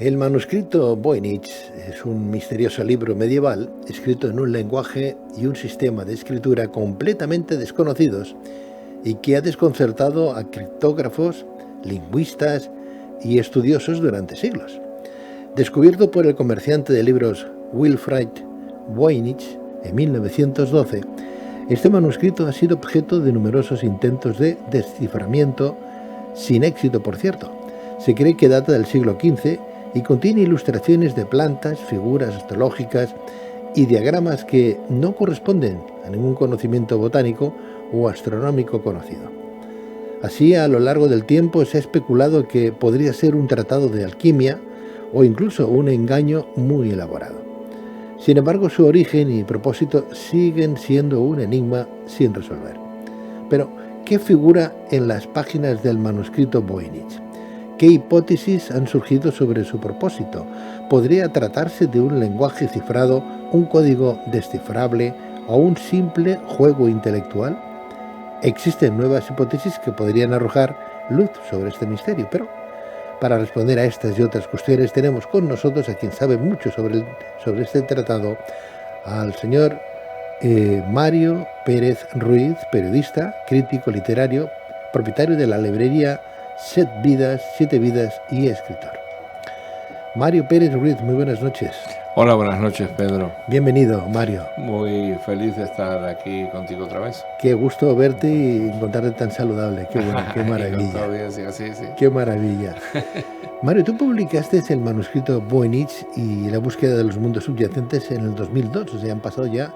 El manuscrito Voynich es un misterioso libro medieval escrito en un lenguaje y un sistema de escritura completamente desconocidos y que ha desconcertado a criptógrafos, lingüistas y estudiosos durante siglos. Descubierto por el comerciante de libros Wilfrid Voynich en 1912, este manuscrito ha sido objeto de numerosos intentos de desciframiento, sin éxito por cierto. Se cree que data del siglo XV y contiene ilustraciones de plantas, figuras astrológicas y diagramas que no corresponden a ningún conocimiento botánico o astronómico conocido. Así, a lo largo del tiempo se ha especulado que podría ser un tratado de alquimia o incluso un engaño muy elaborado. Sin embargo, su origen y propósito siguen siendo un enigma sin resolver. Pero, ¿qué figura en las páginas del manuscrito Voynich? ¿Qué hipótesis han surgido sobre su propósito? ¿Podría tratarse de un lenguaje cifrado, un código descifrable o un simple juego intelectual? Existen nuevas hipótesis que podrían arrojar luz sobre este misterio, pero para responder a estas y otras cuestiones tenemos con nosotros a quien sabe mucho sobre este tratado, al señor Mario Pérez Ruiz, periodista, crítico literario, propietario de la librería Siete Vidas y escritor. Mario Pérez Ruiz, muy buenas noches. Hola, buenas noches, Pedro. Bienvenido, Mario. Muy feliz de estar aquí contigo otra vez. Qué gusto verte y encontrarte tan saludable. Qué bueno, qué maravilla. Sí. Qué maravilla. Mario, tú publicaste el manuscrito Voynich y la búsqueda de los mundos subyacentes en el 2002, o sea, han pasado ya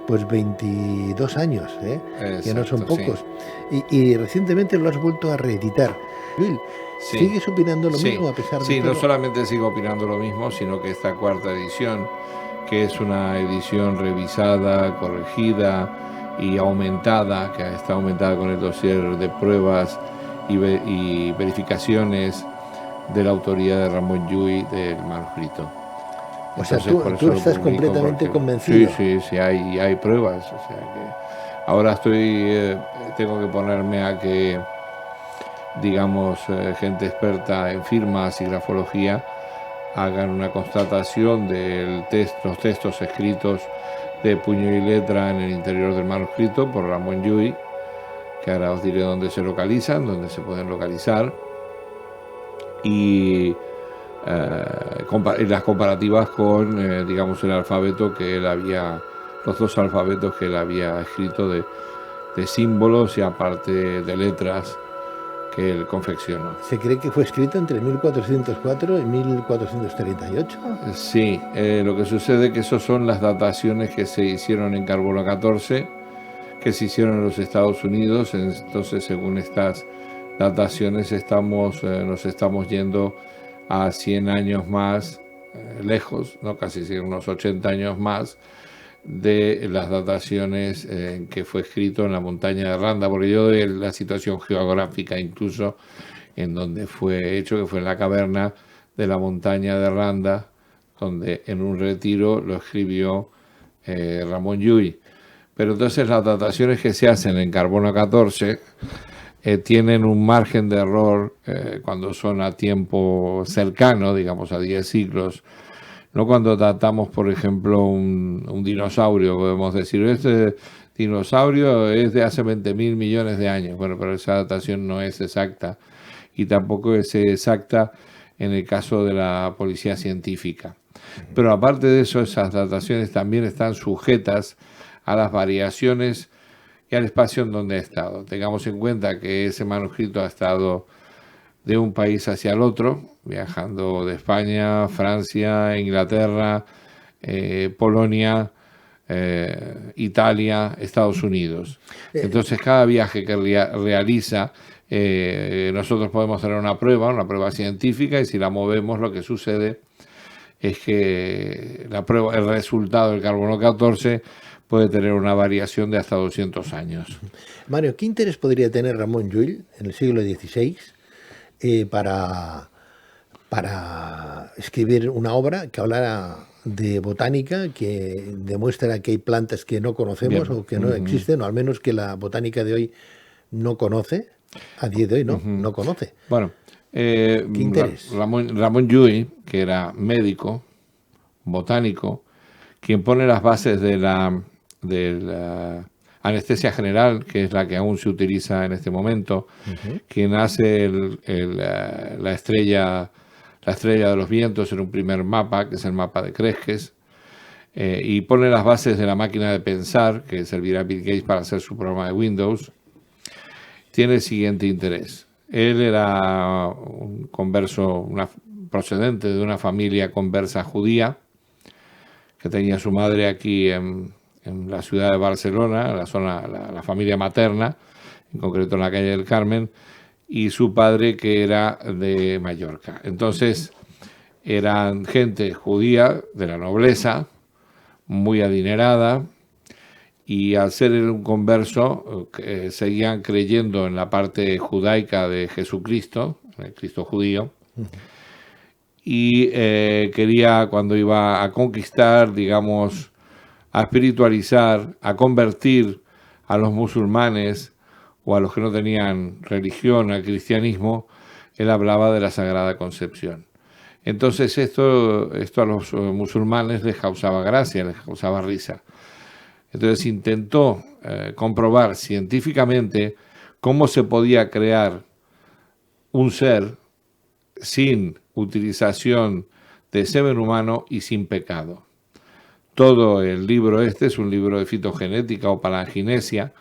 pues 22 años, que no son pocos. Sí. Y recientemente lo has vuelto a reeditar. Will, ¿sigues opinando lo mismo a pesar de todo? Sí, no solamente sigo opinando lo mismo, sino que esta cuarta edición, que es una edición revisada, corregida y aumentada, que está aumentada con el dossier de pruebas y verificaciones de la autoría de Ramón Llull del manuscrito. O sea, tú estás completamente convencido. Sí, hay pruebas. O sea que ahora tengo que ponerme a que, digamos, gente experta en firmas y grafología hagan una constatación de los textos escritos de puño y letra en el interior del manuscrito por Ramón Llull, que ahora os diré dónde se localizan, dónde se pueden localizar, y las comparativas con, digamos, el alfabeto que él había, los dos alfabetos que él había escrito de símbolos y aparte de letras que él confeccionó. ¿Se cree que fue escrito entre 1404 y 1438? Sí, lo que sucede es que esas son las dataciones que se hicieron en carbono 14, que se hicieron en los Estados Unidos. Entonces, según estas dataciones, nos estamos yendo a 100 años más lejos, ¿no? Casi unos 80 años más de las dataciones en que fue escrito en la montaña de Randa, porque yo doy la situación geográfica incluso en donde fue hecho, que fue en la caverna de la montaña de Randa, donde en un retiro lo escribió Ramón Llull. Pero entonces las dataciones que se hacen en carbono 14 tienen un margen de error cuando son a tiempo cercano, digamos a 10 siglos. No cuando datamos, por ejemplo, un dinosaurio, podemos decir, este dinosaurio es de hace 20.000 millones de años. Bueno, pero esa datación no es exacta y tampoco es exacta en el caso de la policía científica. Pero aparte de eso, esas dataciones también están sujetas a las variaciones y al espacio en donde ha estado. Tengamos en cuenta que ese manuscrito ha estado de un país hacia el otro, viajando de España, Francia, Inglaterra, Polonia, Italia, Estados Unidos. Entonces, cada viaje que realiza, nosotros podemos tener una prueba científica, y si la movemos, lo que sucede es que el resultado del carbono 14 puede tener una variación de hasta 200 años. Mario, ¿qué interés podría tener Ramón Llull en el siglo XVI para escribir una obra que hablara de botánica, que demuestra que hay plantas que no conocemos o que no existen, o al menos que la botánica de hoy no conoce, a día de hoy no conoce? Bueno, ¿Qué interés? Ramón Llull, que era médico, botánico, quien pone las bases de la anestesia general, que es la que aún se utiliza en este momento, quien hace la estrella de los vientos en un primer mapa, que es el mapa de Cresques, y pone las bases de la máquina de pensar, que servirá a Bill Gates para hacer su programa de Windows. Tiene el siguiente interés. Él era un converso, procedente de una familia conversa judía, que tenía su madre aquí en la ciudad de Barcelona, la familia materna, en concreto en la calle del Carmen, y su padre que era de Mallorca. Entonces, eran gente judía de la nobleza, muy adinerada, y al ser un converso, seguían creyendo en la parte judaica de Jesucristo, el Cristo judío, y quería, cuando iba a conquistar, digamos, a espiritualizar, a convertir a los musulmanes o a los que no tenían religión, al cristianismo, él hablaba de la Sagrada Concepción. Entonces esto a los musulmanes les causaba gracia, les causaba risa. Entonces intentó comprobar científicamente cómo se podía crear un ser sin utilización de semen humano y sin pecado. Todo el libro es un libro de fitogenética o palanginesia,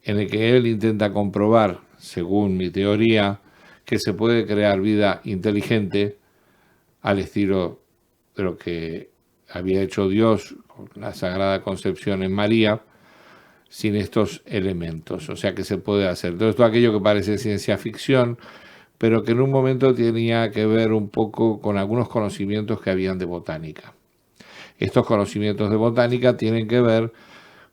en el que él intenta comprobar, según mi teoría, que se puede crear vida inteligente al estilo de lo que había hecho Dios con la Sagrada Concepción en María, sin estos elementos. O sea que se puede hacer. Todo aquello que parece ciencia ficción, pero que en un momento tenía que ver un poco con algunos conocimientos que habían de botánica. Estos conocimientos de botánica tienen que ver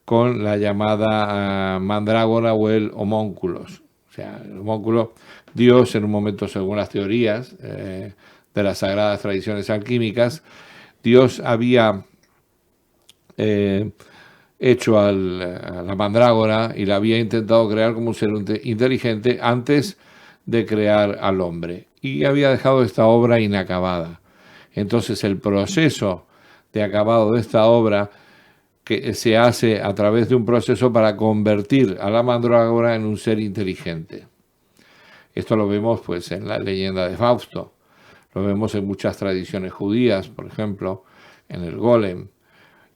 con la llamada mandrágora o el homúnculos. O sea, el homúnculo, Dios en un momento, según las teorías de las sagradas tradiciones alquímicas, Dios había hecho a la mandrágora y la había intentado crear como un ser inteligente antes de crear al hombre. Y había dejado esta obra inacabada. Entonces el proceso de acabado de esta obra que se hace a través de un proceso para convertir a la mandrágora en un ser inteligente. Esto lo vemos pues en la leyenda de Fausto, lo vemos en muchas tradiciones judías, por ejemplo, en el Golem.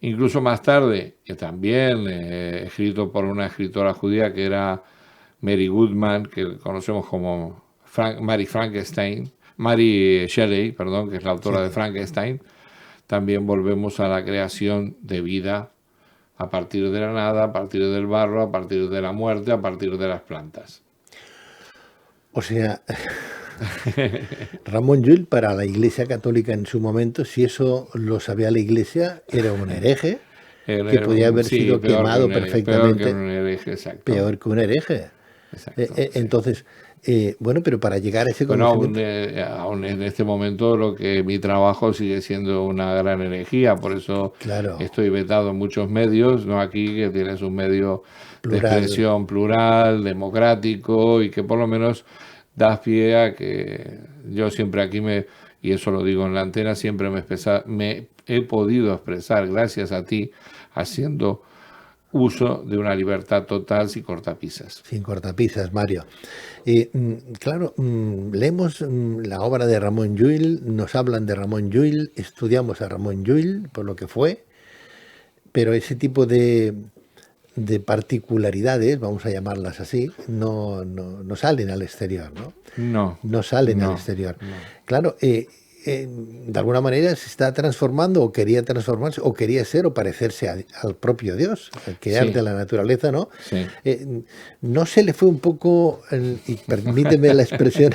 Incluso más tarde, que también escrito por una escritora judía que era Mary Goodman, que conocemos como Mary Shelley, perdón, que es la autora de Frankenstein. También volvemos a la creación de vida a partir de la nada, a partir del barro, a partir de la muerte, a partir de las plantas. O sea, Ramón Llull, para la Iglesia Católica en su momento, si eso lo sabía la Iglesia, era un hereje que podía haber sido quemado perfectamente. Peor que un hereje, exacto. Peor que un hereje. Exacto, entonces, bueno, pero para llegar a ese conocimiento... aún en este momento mi trabajo sigue siendo una gran herejía, por eso estoy vetado en muchos medios, no aquí, que tienes un medio de expresión plural, democrático, y que por lo menos das pie a que yo siempre aquí y eso lo digo en la antena, siempre me he podido expresar, gracias a ti, haciendo uso de una libertad total sin cortapisas. Sin cortapisas, Mario. Claro, leemos la obra de Ramón Llull, nos hablan de Ramón Llull, estudiamos a Ramón Llull por lo que fue, pero ese tipo de particularidades, vamos a llamarlas así, no salen al exterior, ¿no? No salen al exterior. No. Claro, de alguna manera se está transformando, o quería transformarse, o quería ser o parecerse al propio Dios, al crear de la naturaleza, ¿no? Sí. No se le fue un poco, y permíteme la expresión,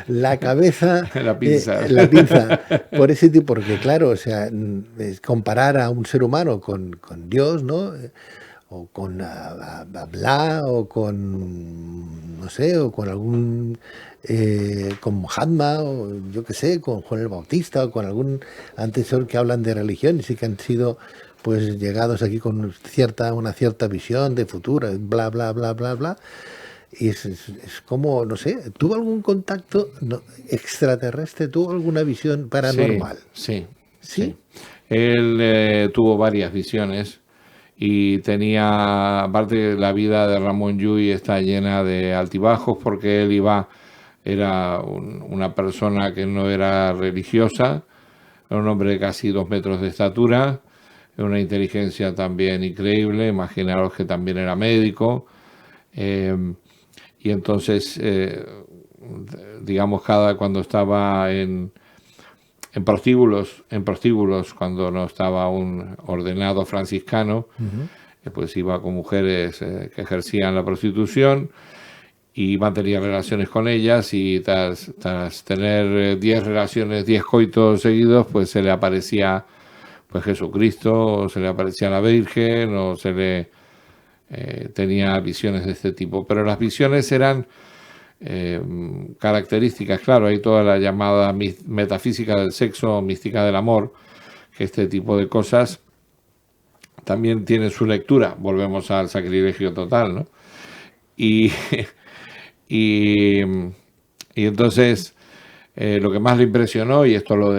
la cabeza, la pinza, por ese tipo, porque claro, o sea, comparar a un ser humano con Dios, ¿no? O con Alá, o con, no sé, o con algún, con Muhammad, o yo qué sé, con Juan el Bautista, o con algún antecesor que hablan de religiones y que han sido pues llegados aquí con una cierta visión de futuro, bla, bla, bla, bla, bla. Es como, no sé, ¿tuvo algún contacto extraterrestre? ¿Tuvo alguna visión paranormal? Sí, sí. ¿Sí? Él tuvo varias visiones y tenía, aparte la vida de Ramón Llull está llena de altibajos porque era una persona que no era religiosa, era un hombre de casi 2 metros de estatura, una inteligencia también increíble, imaginaros que también era médico, y entonces, digamos, cuando estaba en prostíbulos, cuando no estaba un ordenado franciscano, Ujú. pues iba con mujeres que ejercían la prostitución y mantenía relaciones con ellas y tras tener 10 relaciones, 10 coitos seguidos, pues se le aparecía pues Jesucristo, o se le aparecía la Virgen, o tenía visiones de este tipo. Pero las visiones eran características, claro, hay toda la llamada metafísica del sexo, mística del amor, que este tipo de cosas también tienen su lectura. Volvemos al sacrilegio total, ¿no? Y, y, y entonces lo que más le impresionó, y esto lo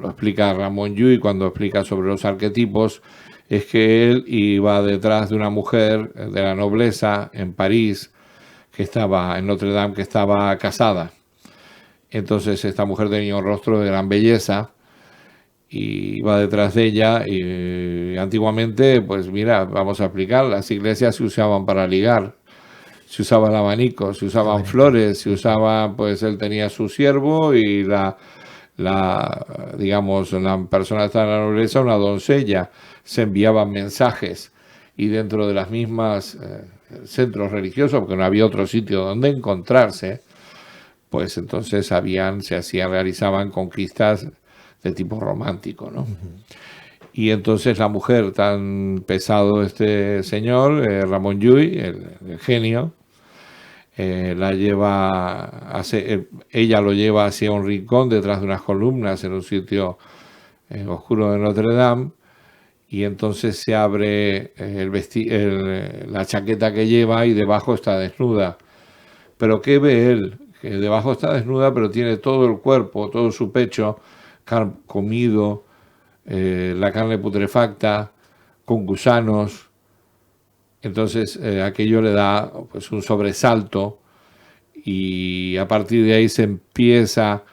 explica Ramón Llull cuando explica sobre los arquetipos, es que él iba detrás de una mujer de la nobleza en París, que estaba en Notre Dame, que estaba casada. Entonces esta mujer tenía un rostro de gran belleza y iba detrás de ella y antiguamente, pues mira, vamos a explicar, las iglesias se usaban para ligar, se usaba el abanico, se El usaban abanico. flores, se usaba, pues él tenía su siervo y digamos, la persona estaba en la nobleza, una doncella, se enviaban mensajes y dentro de las mismas centros religiosos, porque no había otro sitio donde encontrarse, pues entonces realizaban conquistas de tipo romántico, ¿no? Ujú. Y entonces la mujer, tan pesado este señor, Ramón Llull, el genio, ella lo lleva hacia un rincón detrás de unas columnas en un sitio oscuro de Notre Dame y entonces se abre la chaqueta que lleva y debajo está desnuda. Pero ¿qué ve él? Que debajo está desnuda, pero tiene todo el cuerpo, todo su pecho comido, la carne putrefacta, con gusanos. Entonces aquello le da pues un sobresalto y a partir de ahí se empieza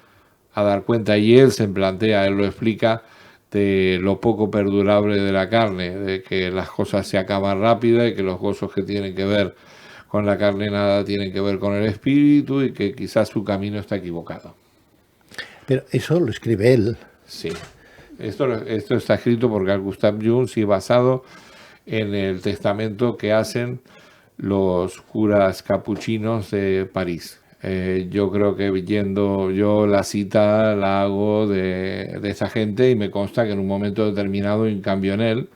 a dar cuenta y él se plantea, él lo explica, de lo poco perdurable de la carne, de que las cosas se acaban rápido y que los gozos que tienen que ver con la carne nada tienen que ver con el espíritu y que quizás su camino está equivocado. Pero eso lo escribe él. Sí, esto está escrito por Carl Gustav Jung, sí, basado en el testamento que hacen los curas capuchinos de París. Yo creo que yo la cita la hago de esta gente y me consta que en un momento determinado hay un cambio en él.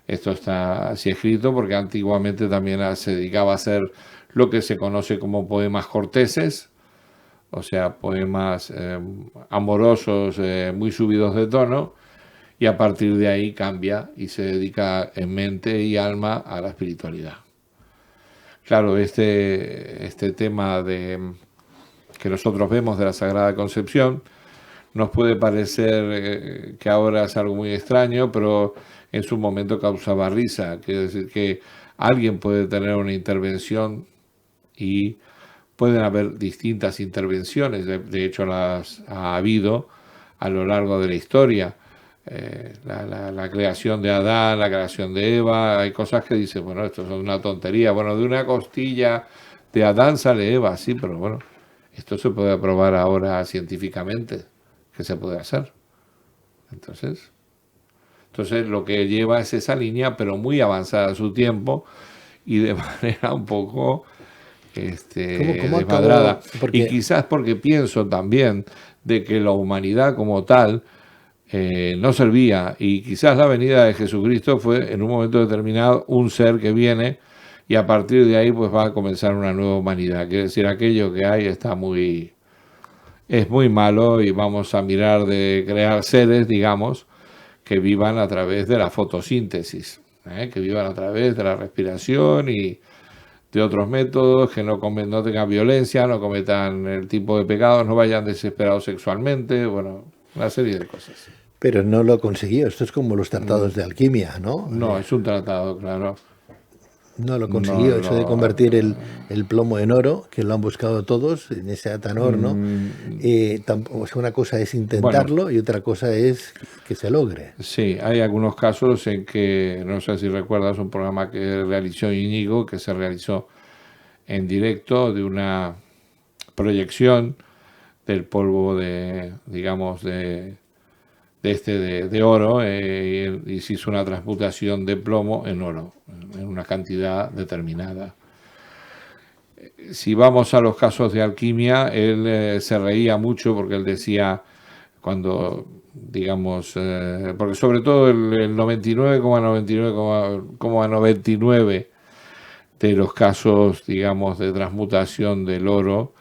Esto está así escrito porque antiguamente también se dedicaba a hacer lo que se conoce como poemas corteses, o sea, poemas amorosos muy subidos de tono, y a partir de ahí cambia y se dedica en mente y alma a la espiritualidad. Claro, este tema que nosotros vemos de la Sagrada Concepción nos puede parecer que ahora es algo muy extraño, pero en su momento causaba risa. Quiere decir que alguien puede tener una intervención y pueden haber distintas intervenciones. De hecho, las ha habido a lo largo de la historia. La creación de Adán, la creación de Eva, hay cosas que dicen, bueno, esto es una tontería. Bueno, de una costilla de Adán sale Eva, sí, pero bueno, esto se puede probar ahora científicamente, que se puede hacer. Entonces lo que lleva es esa línea, pero muy avanzada a su tiempo y de manera un poco ¿Cómo desmadrada. acabó? Y Porque quizás porque pienso también de que la humanidad como tal no servía y quizás la venida de Jesucristo fue en un momento determinado un ser que viene y a partir de ahí pues va a comenzar una nueva humanidad. Quiere decir, aquello que hay es muy malo y vamos a mirar de crear seres, digamos, que vivan a través de la fotosíntesis, que vivan a través de la respiración y de otros métodos, que no tengan violencia, no cometan el tipo de pecados, no vayan desesperados sexualmente, bueno, una serie de cosas. Pero no lo consiguió. Esto es como los tratados de alquimia, ¿no? No, es un tratado, claro. No lo No, consiguió. Eso de no, convertir el plomo en oro, que lo han buscado todos en ese Atanor, ¿no? O sea, una cosa es bueno, intentarlo y otra cosa es que se logre. sí, hay algunos casos en que, no sé si recuerdas un programa que realizó Íñigo, que se realizó en directo de una proyección del polvo de, digamos, de oro, y se hizo una transmutación de plomo en oro, en una cantidad determinada. Si vamos a los casos de alquimia, él se reía mucho porque él decía, cuando, digamos, porque sobre todo el 99,99,99 de los casos, digamos, de transmutación del oro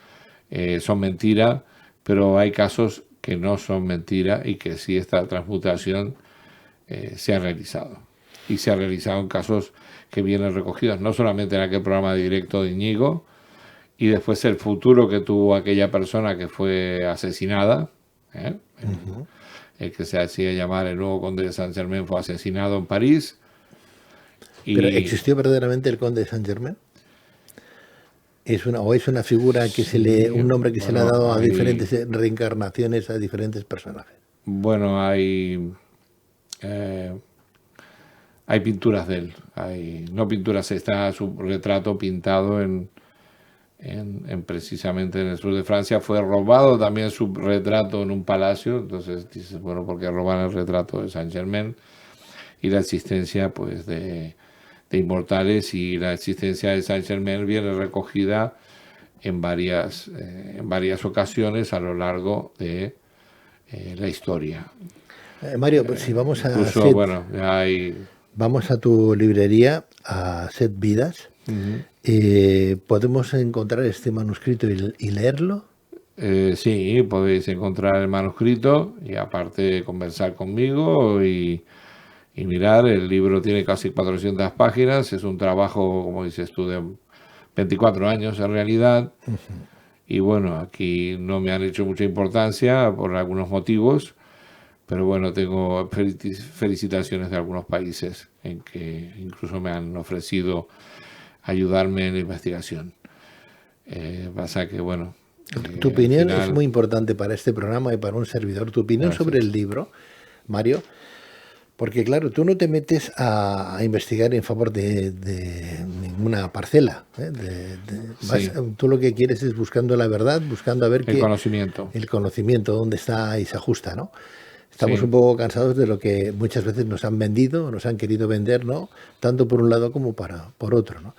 son mentira, pero hay casos que no son mentira y que sí esta transmutación se ha realizado. Y se ha realizado en casos que vienen recogidos no solamente en aquel programa directo de Íñigo, y después el futuro que tuvo aquella persona que fue asesinada, el que se hacía llamar el nuevo conde de Saint-Germain fue asesinado en París. ¿Pero Y existió verdaderamente el conde de Saint-Germain? ¿Es una figura que un nombre que se le ha dado a diferentes reencarnaciones, a diferentes personajes? Bueno, hay pinturas de él, no pinturas, está su retrato pintado precisamente en el sur de Francia. Fue robado también su retrato en un palacio, entonces dices, bueno, ¿por qué roban el retrato de Saint-Germain? Y la existencia, pues, de inmortales, y la existencia de Saint-Germain viene recogida en varias ocasiones a lo largo de la historia. Mario, pues si vamos a Incluso, bueno, vamos a tu librería, a Set Vidas, ¿podemos encontrar este manuscrito y leerlo? Sí, podéis encontrar el manuscrito y aparte conversar conmigo y mirar. El libro tiene casi 400 páginas, es un trabajo, como dices tú, de 24 años en realidad. Y bueno, aquí no me han hecho mucha importancia por algunos motivos, pero bueno, tengo felicitaciones de algunos países en que incluso me han ofrecido ayudarme en la investigación. Pasa que, bueno... Tu opinión final, es muy importante para este programa y para un servidor. Tu opinión sobre el libro, Mario, porque claro, tú no te metes a investigar en favor de ninguna parcela. sí, tú lo que quieres es buscando la verdad, buscando a ver el conocimiento. El conocimiento, dónde está y se ajusta, ¿no? Estamos Sí. un poco cansados de lo que muchas veces nos han vendido, nos han querido vender, ¿no? Tanto por un lado como por otro, ¿no?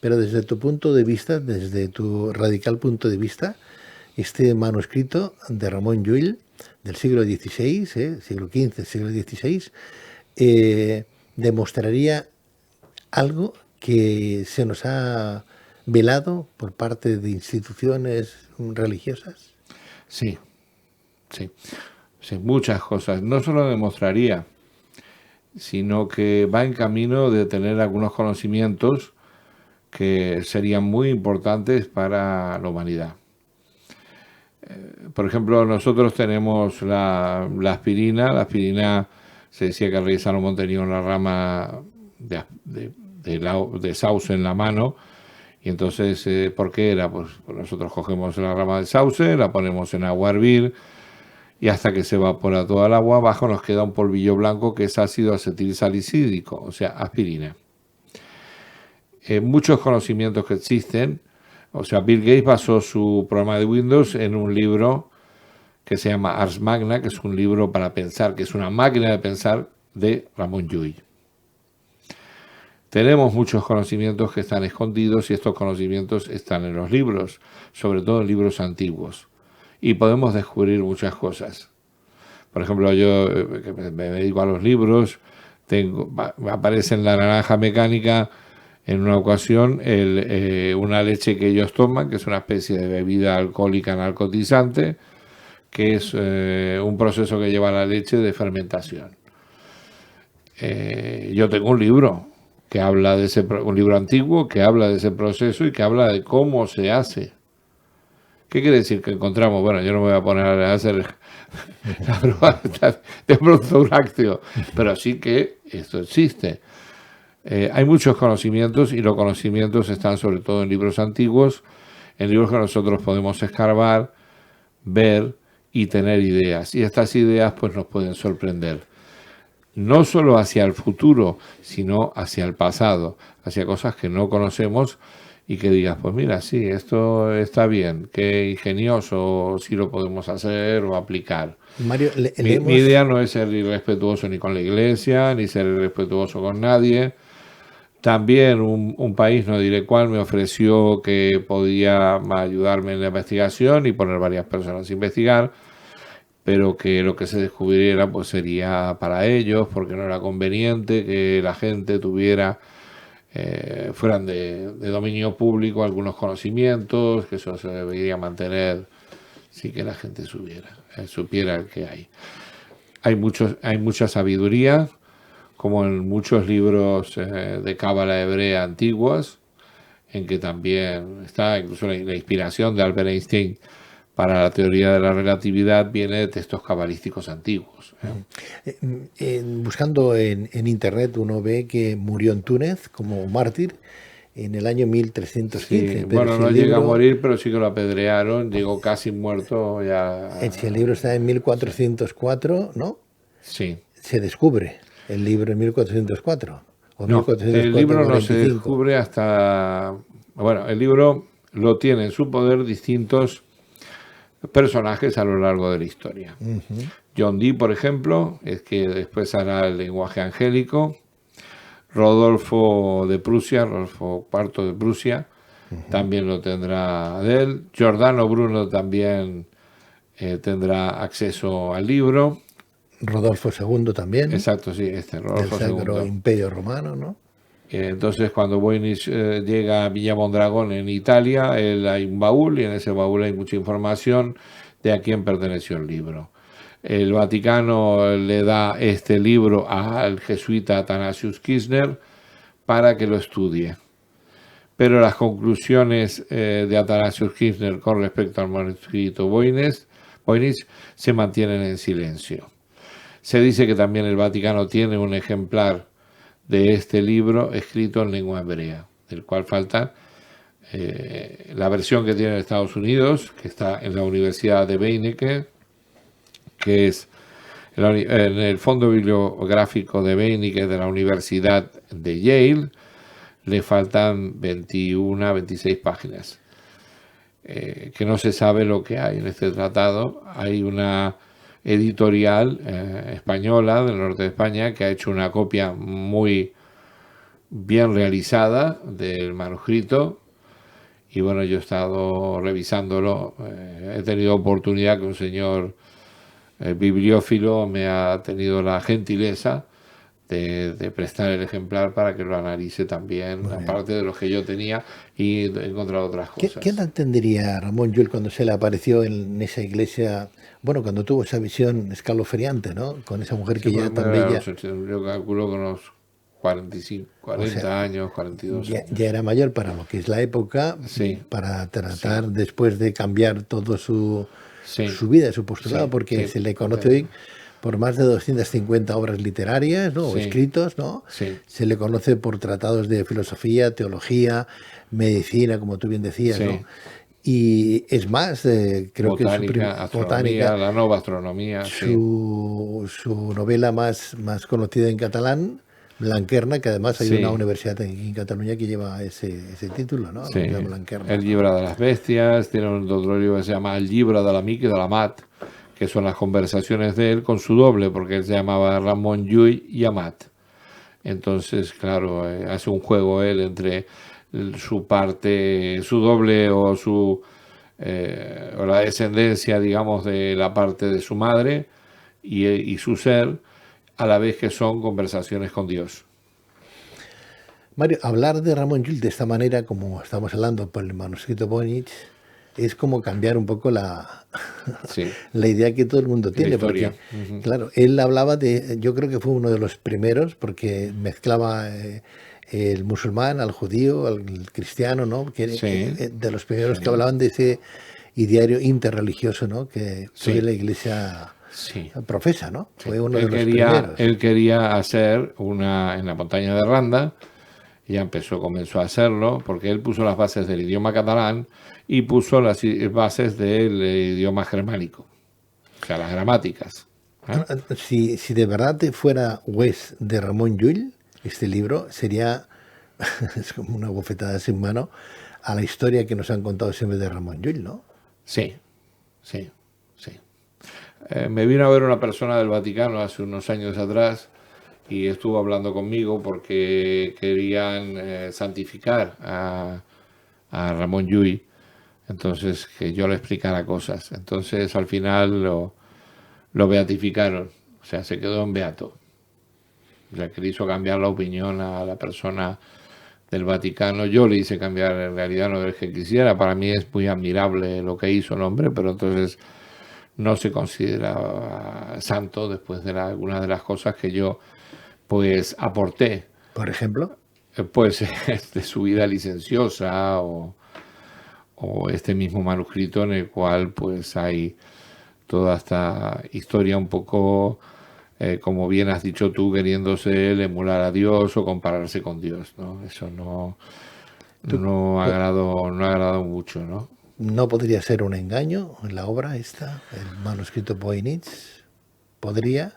Pero desde tu punto de vista, desde tu radical punto de vista, este manuscrito de Ramon Llull del siglo XVI, siglo XV, siglo XVI, demostraría algo que se nos ha velado por parte de instituciones religiosas. Sí, sí, sí, muchas cosas. No solo demostraría, sino que va en camino de tener algunos conocimientos que serían muy importantes para la humanidad. Por ejemplo, nosotros tenemos la aspirina. La aspirina se decía que el rey Salomón tenía una rama de sauce en la mano. Y entonces, ¿por qué era? Pues nosotros cogemos la rama de sauce, la ponemos en agua a hervir, y hasta que se evapora toda el agua, abajo nos queda un polvillo blanco que es ácido acetilsalicílico, o sea, aspirina. Muchos conocimientos que existen, o sea, Bill Gates basó su programa de Windows en un libro que se llama Ars Magna, que es un libro para pensar, que es una máquina de pensar de Ramon Llull. Tenemos muchos conocimientos que están escondidos y estos conocimientos están en los libros, sobre todo en libros antiguos. Y podemos descubrir muchas cosas. Por ejemplo, yo que me dedico a los libros, aparece en La Naranja Mecánica en una ocasión una leche que ellos toman, que es una especie de bebida alcohólica narcotizante, que es un proceso que lleva la leche de fermentación. Yo tengo un libro que habla de un libro antiguo que habla de ese proceso y que habla de cómo se hace. ¿Qué quiere decir que encontramos? Bueno, yo no me voy a poner a hacer la prueba de producto lácteo, pero sí que esto existe. Hay muchos conocimientos y los conocimientos están sobre todo en libros antiguos, en libros que nosotros podemos escarbar, ver y tener ideas. Y estas ideas pues nos pueden sorprender. No solo hacia el futuro, sino hacia el pasado, hacia cosas que no conocemos y que digas, pues mira, sí, esto está bien, qué ingenioso, si lo podemos hacer o aplicar. Mario, Mi idea no es ser irrespetuoso ni con la iglesia, ni ser irrespetuoso con nadie. También un país, no diré cuál, me ofreció que podía ayudarme en la investigación y poner varias personas a investigar, pero que lo que se descubriera pues sería para ellos, porque no era conveniente que la gente tuviera, fueran de dominio público algunos conocimientos, que eso se debería mantener sin que la gente supiera el que hay. Hay mucha sabiduría, como en muchos libros de cábala hebrea antiguos, en que también está incluso la inspiración de Albert Einstein para la teoría de la relatividad viene de textos cabalísticos antiguos. Buscando en internet uno ve que murió en Túnez como mártir en el año 1315. Sí, bueno, no llega a morir, pero sí que lo apedrearon, llegó casi muerto ya. Si el libro está en 1404, ¿no? Sí. Se descubre el libro en 1404. O no, 1404, el libro no se descubre hasta... Bueno, el libro lo tiene en su poder distintos personajes a lo largo de la historia. John Dee, por ejemplo, es que después hará el lenguaje angélico. Rodolfo de Prusia, Rodolfo IV de Prusia, también lo tendrá de él. Giordano Bruno también tendrá acceso al libro. Rodolfo II también. Exacto, sí, Rodolfo del Sacro Imperio Romano, ¿no? Entonces, cuando Voynich llega a Villa Mondragón en Italia, hay un baúl y en ese baúl hay mucha información de a quién perteneció el libro. El Vaticano le da este libro al jesuita Athanasius Kirchner para que lo estudie. Pero las conclusiones de Athanasius Kirchner con respecto al manuscrito Voynich se mantienen en silencio. Se dice que también el Vaticano tiene un ejemplar de este libro escrito en lengua hebrea, del cual falta la versión que tiene en Estados Unidos, que está en la Universidad de Beinecke, que es en el fondo bibliográfico de Beinecke de la Universidad de Yale. Le faltan 21, 26 páginas, que no se sabe lo que hay en este tratado. Hay una editorial española del norte de España que ha hecho una copia muy bien realizada del manuscrito y bueno, yo he estado revisándolo, he tenido oportunidad que un señor bibliófilo me ha tenido la gentileza de prestar el ejemplar para que lo analice también, aparte de los que yo tenía, y he encontrado otras cosas. ¿Qué entendería Ramón Llull cuando se le apareció en esa iglesia? Bueno, cuando tuvo esa visión escalofriante, ¿no? Con esa mujer que ya tan bella. Yo calculo con unos 40 años, 42 años. Ya era mayor para lo que es la época, sí, para tratar después de cambiar todo su vida, su postulado, porque se le conoce hoy por más de 250 obras literarias, ¿no? O escritos, ¿no? Se le conoce por tratados de filosofía, teología, medicina, como tú bien decías, ¿no? Y es más, creo botánica, que botánica, la nueva astronomía. Su novela más conocida en catalán, Blanquerna, que además hay una universidad en Cataluña que lleva ese título, ¿no? Sí. El llibre de las bestias, tiene otro libro que se llama El llibre de l'amic i de l'Amat, que son las conversaciones de él con su doble, porque él se llamaba Ramón Llull y Amat. Entonces, claro, hace un juego él entre su parte, su doble o la descendencia, digamos, de la parte de su madre y su ser, a la vez que son conversaciones con Dios. Mario, hablar de Ramón Llull de esta manera, como estamos hablando por el manuscrito Voynich, es como cambiar un poco Sí, la idea que todo el mundo la tiene, historia. porque, claro, él hablaba de, yo creo que fue uno de los primeros, porque mezclaba el musulmán al judío, al cristiano, ¿no? Sí, De los primeros que sí, hablaban de ese ideario interreligioso, ¿no? Que hoy sí, la Iglesia sí. profesa, ¿no? Sí. Fue uno de los primeros. Él quería hacer una en la montaña de Randa, y ya comenzó a hacerlo, porque él puso las bases del idioma catalán y puso las bases del idioma germánico, o sea, las gramáticas. ¿Eh? Si de verdad te fuera West de Ramón Llull, este libro sería es como una bofetada sin mano a la historia que nos han contado siempre de Ramón Llull, ¿no? Sí, sí, sí. Me vino a ver una persona del Vaticano hace unos años atrás y estuvo hablando conmigo porque querían santificar a Ramón Llull, entonces que yo le explicara cosas. Entonces al final lo beatificaron, o sea, se quedó en beato. O sea, que le hizo cambiar la opinión a la persona del Vaticano. Yo le hice cambiar, en realidad no es que quisiera, para mí es muy admirable lo que hizo el hombre, pero entonces no se considera santo después de algunas de las cosas que yo pues aporté, Por ejemplo, pues de su vida licenciosa o este mismo manuscrito en el cual pues hay toda esta historia un poco, como bien has dicho tú, queriéndose él emular a Dios o compararse con Dios, ¿no? Eso tú, no ha agradado mucho, ¿no? ¿no podría ser un engaño en la obra esta, el manuscrito Voynich? ¿Podría?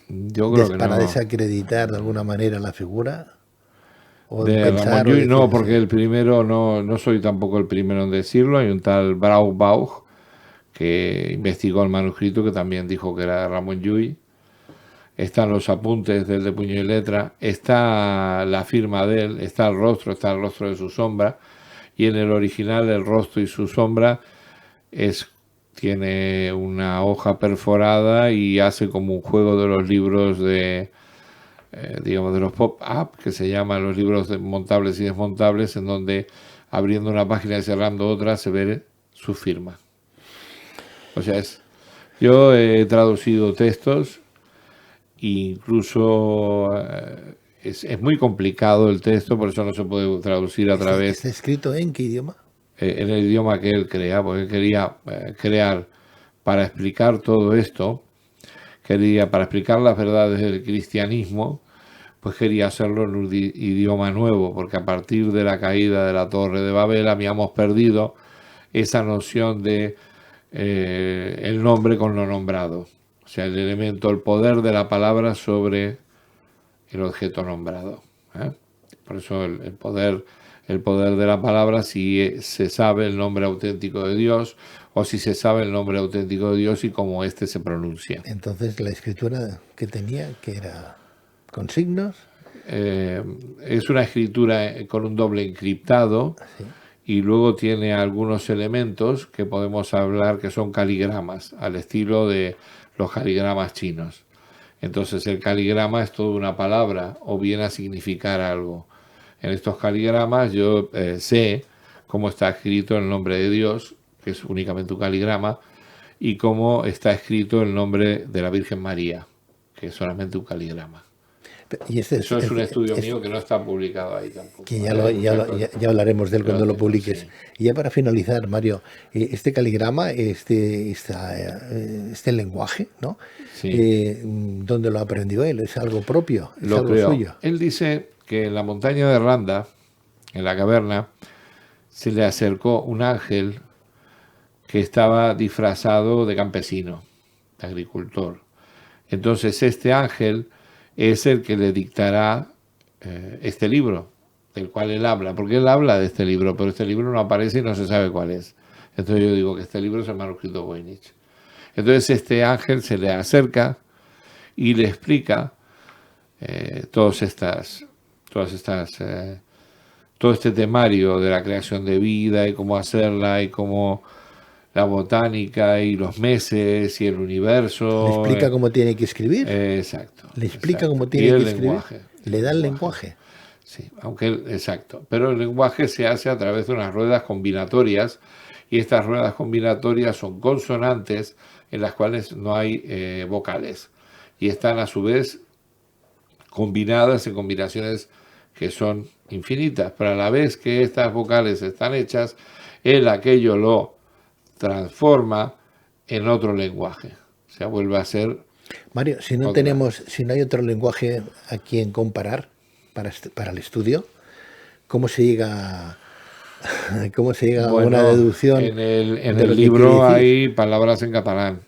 Yo creo que Para no. desacreditar de alguna manera la figura, o De Ramón pensar o Llull decir no, así. porque el primero no soy tampoco el primero en decirlo. Hay un tal Braubach que investigó el manuscrito que también dijo que era de Ramón Llull. Están los apuntes del de puño y letra, está la firma de él, está el rostro de su sombra, y en el original el rostro y su sombra tiene una hoja perforada y hace como un juego de los libros digamos, de los pop-up, que se llaman los libros montables y desmontables, en donde abriendo una página y cerrando otra se ve su firma. O sea, yo he traducido textos e incluso es muy complicado el texto, por eso no se puede traducir a través ¿Está escrito en qué idioma? en el idioma que él crea, porque él quería crear para explicar todo esto, para explicar las verdades del cristianismo, pues quería hacerlo en un idioma nuevo, porque a partir de la caída de la Torre de Babel habíamos perdido esa noción de el nombre con lo nombrado, o sea, el elemento, el poder de la palabra sobre el objeto nombrado. ¿Eh? Por eso el poder de la palabra, si se sabe el nombre auténtico de Dios o si se sabe el nombre auténtico de Dios y cómo éste se pronuncia. Entonces la escritura que tenía, que era con signos, Eh, es una escritura con un doble encriptado así. y luego tiene algunos elementos que podemos hablar que son caligramas, al estilo de los caligramas chinos. Entonces el caligrama es toda una palabra o viene a significar algo. En estos caligramas yo sé cómo está escrito el nombre de Dios, que es únicamente un caligrama, y cómo está escrito el nombre de la Virgen María, que es solamente un caligrama. Y este Eso es un estudio mío que no está publicado ahí tampoco. que ya hablaremos de él cuando lo publiques. Sí. Y ya para finalizar, Mario, este caligrama, este lenguaje, ¿no? Sí. ¿Dónde lo aprendió él? ¿Es algo propio? ¿Es Lo algo creó. suyo? Él dice que en la montaña de Randa, en la caverna, se le acercó un ángel que estaba disfrazado de campesino, de agricultor. Entonces este ángel es el que le dictará este libro, del cual él habla, porque él habla de este libro, pero este libro no aparece y no se sabe cuál es. Entonces yo digo que este libro es el manuscrito Voynich. Entonces este ángel se le acerca y le explica todo este temario de la creación de vida y cómo hacerla y cómo la botánica y los meses y el universo. ¿Le explica cómo tiene que escribir? Exacto. ¿Le explica exacto. cómo tiene que escribir? Lenguaje. ¿Le da el lenguaje? Sí, exacto. Pero el lenguaje se hace a través de unas ruedas combinatorias y estas ruedas combinatorias son consonantes en las cuales no hay vocales, y están a su vez combinadas en combinaciones que son infinitas, pero a la vez que estas vocales están hechas, él aquello lo transforma en otro lenguaje. O sea, vuelve a ser... Mario, si no hay otro lenguaje a quien comparar para el estudio, ¿cómo se llega a una deducción? En el libro hay palabras en catalán.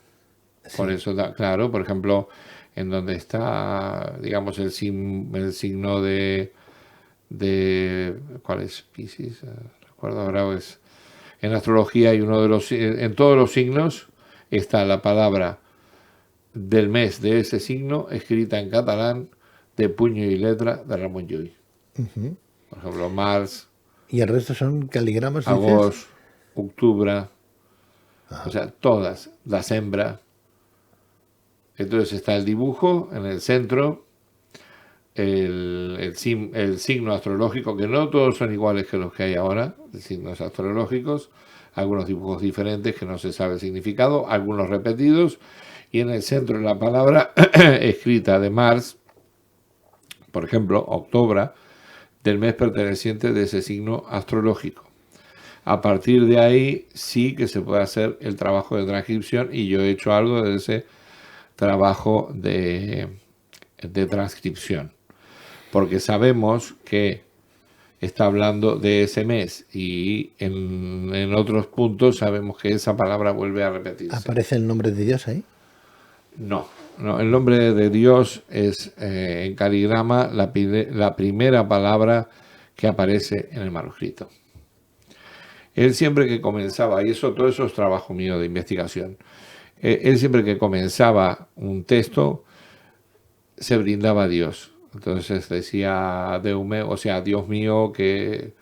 Sí. Por eso, claro, por ejemplo, en donde está, digamos, el signo de ¿cuál es? Piscis, recuerdo ahora, es en astrología hay en todos los signos está la palabra del mes de ese signo escrita en catalán de puño y letra de Ramon Llull. Por ejemplo, Mars. ¿Y el resto son caligramas? Agosto, octubre, o sea, todas, la sembra. Entonces está el dibujo en el centro, el signo astrológico, que no todos son iguales que los que hay ahora, signos astrológicos, algunos dibujos diferentes que no se sabe el significado, algunos repetidos, y en el centro la palabra escrita de Mars, por ejemplo, octubre, del mes perteneciente de ese signo astrológico. A partir de ahí sí que se puede hacer el trabajo de transcripción, y yo he hecho algo de ese trabajo de transcripción, porque sabemos que está hablando de ese mes, y en otros puntos sabemos que esa palabra vuelve a repetirse. ¿Aparece el nombre de Dios ahí? No, el nombre de Dios es en caligrama la primera palabra que aparece en el manuscrito. Él siempre que comenzaba, y todo eso es trabajo mío de investigación, él siempre que comenzaba un texto se brindaba a Dios. Entonces decía Deume, o sea, Dios mío, que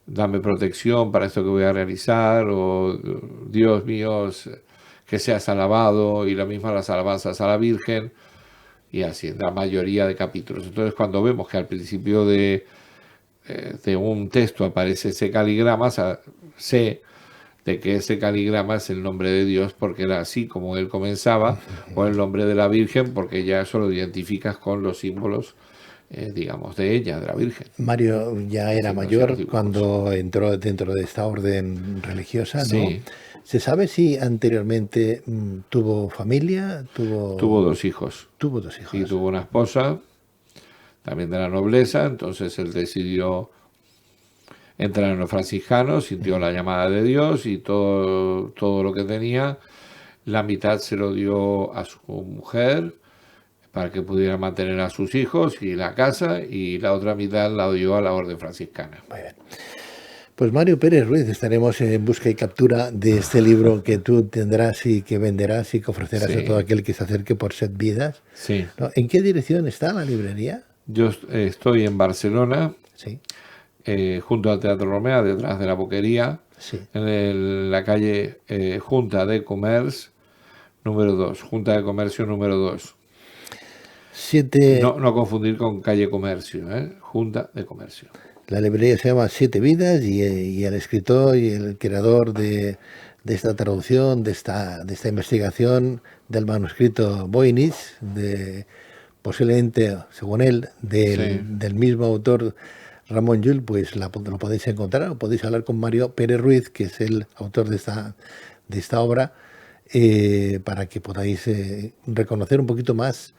dame protección para esto que voy a realizar, o Dios mío, que seas alabado, y las alabanzas a la Virgen, y así, la mayoría de capítulos. Entonces, cuando vemos que al principio de un texto aparece ese caligrama, sé de que ese caligrama es el nombre de Dios, porque era así como él comenzaba, o el nombre de la Virgen, porque ya eso lo identificas con los símbolos, digamos, de ella, de la Virgen. Mario ya era mayor cuando entró dentro de esta orden religiosa, ¿no? Sí. ¿Se sabe si anteriormente tuvo familia? Tuvo 2 hijos. Tuvo 2 hijos. Y tuvo una esposa, también de la nobleza, entonces él decidió entrar en los franciscanos, sintió la llamada de Dios, y todo lo que tenía, la mitad se lo dio a su mujer para que pudiera mantener a sus hijos y la casa, y la otra mitad la dio a la orden franciscana. Muy bien. Pues Mario Pérez Ruiz, estaremos en busca y captura de este libro que tú tendrás y que venderás y que ofrecerás a todo aquel que se acerque por Set Vidas. Sí. ¿No? ¿En qué dirección está la librería? Yo estoy en Barcelona, sí. Junto al Teatro Romea, detrás de la Boquería, sí. en la calle Junta de Comercio número 2, Junta de Comercio número 2. No confundir con calle Comercio, Junta de Comercio. La librería se llama Siete Vidas, y el escritor y el creador de esta traducción, de esta investigación del manuscrito Voynich, posiblemente, según él, del mismo autor Ramon Llull, pues lo podéis encontrar, o podéis hablar con Mario Pérez Ruiz, que es el autor de esta obra, para que podáis reconocer un poquito más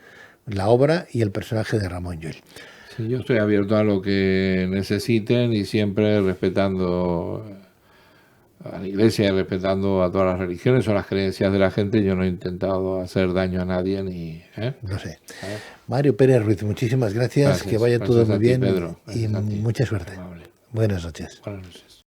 la obra y el personaje de Ramon Llull. Sí, yo estoy abierto a lo que necesiten, y siempre respetando a la Iglesia y respetando a todas las religiones o las creencias de la gente. Yo no he intentado hacer daño a nadie ni... No sé. Mario Pérez Ruiz, muchísimas gracias. Que vaya todo muy bien, Pedro. Y mucha suerte. Buenas noches. Buenas noches.